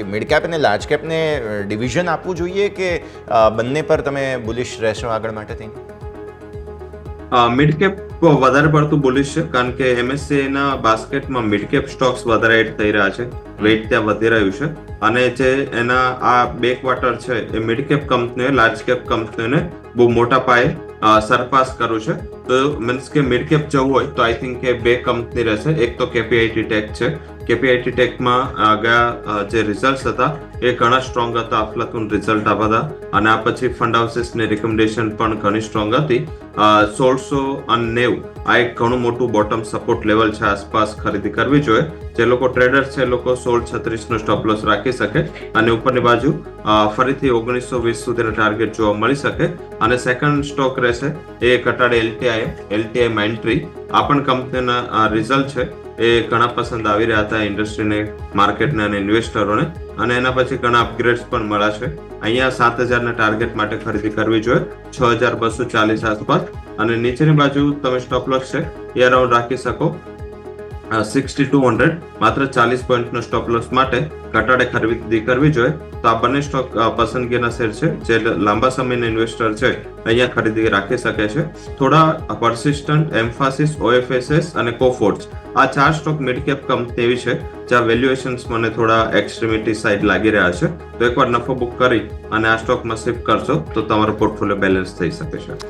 Mid cap અને large કેપને division આપવું જોઈએ કે બંને પર તમે બુલિશ રહેશો આગળ માટે થઈને? મિડ કેપ વધારે પડતું બુલિશ છે, કારણ કે MSCI ના બાસ્કેટમાં મિડ કેપ સ્ટોક્સ વધારે એડ થઈ રહ્યા છે, વેઇટ ત્યાં વધી રહ્યું છે, અને જે એના આ 2 ક્વાર્ટર છે એ મિડ કેપ કંપનીઓએ લાર્જ કેપ કંપનીઓને બહુ મોટા પાયે સરપાસ કરવું છે. તો મીન્સ કે મિડ કેપ જવું હોય તો આઈ થિંક કે 2 કંપની રહેશે. એક તો KPIT ટેક છે. KPIT ટેકમાં ગયા જે રિઝલ્ટ હતા એ ઘણા સ્ટ્રોંગ હતા, અફલાતુન રિઝલ્ટ આવ્યા હતા, અને આ પછી ફંડ હાઉસીસની રિકમેન્ડેશન પણ ઘણી સ્ટ્રોંગ હતી. 1690 આ એક ઘણું મોટું બોટમ સપોર્ટ લેવલ છે, આસપાસ ખરીદી કરવી જોઈએ. જે લોકો ટ્રેડર્સ છે એ લોકો 1636 નો સ્ટોપ લોસ રાખી શકે, અને ઉપરની બાજુ ફરીથી 1920 સુધીનો ટાર્ગેટ જોવા મળી શકે. અને સેકન્ડ સ્ટોક રહેશે એ ઘટાડે LTI માઇન્ટ્રી. આ પણ કંપનીના રિઝલ્ટ છે એ ઘણા પસંદ આવી રહ્યા હતા ઇન્ડસ્ટ્રીને, માર્કેટને અને ઇન્વેસ્ટરોને, અને એના પછી ઘણા અપગ્રેડ્સ પણ મળ્યા છે. અહીંયા 7000 ના ટાર્ગેટ માટે ખરીદી કરવી જોઈએ, 6240 આસપાસ, અને નીચેની બાજુ તમે સ્ટોપ લોસ છે એ અરાઉન્ડ રાખી શકો 6200, માત્ર 40 પોઈન્ટનો સ્ટોપ લોસ માટે ઘટાડે ખરીદી કરવી જોઈએ. તો આ બંને સ્ટોક પસંદગીના શેર છે જે લાંબા સમયના ઇન્વેસ્ટર છે અહીંયા ખરીદી રાખી શકે છે. થોડા પર્સિસ્ટન્ટ, એમ્ફાસિસ, OFSS અને કોફોર્જ, આ 4 સ્ટોક મિડ કેપ કંપની એવી છે જ્યાં વેલ્યુએશન્સ મને થોડા એક્સ્ટ્રીમિટી સાઇડ લાગી રહ્યા છે. તો એકવાર નફો બુક કરી અને આ સ્ટોકમાં શિફ્ટ કરશો તો તમારો પોર્ટફોલિયો બેલેન્સ થઈ શકે છે.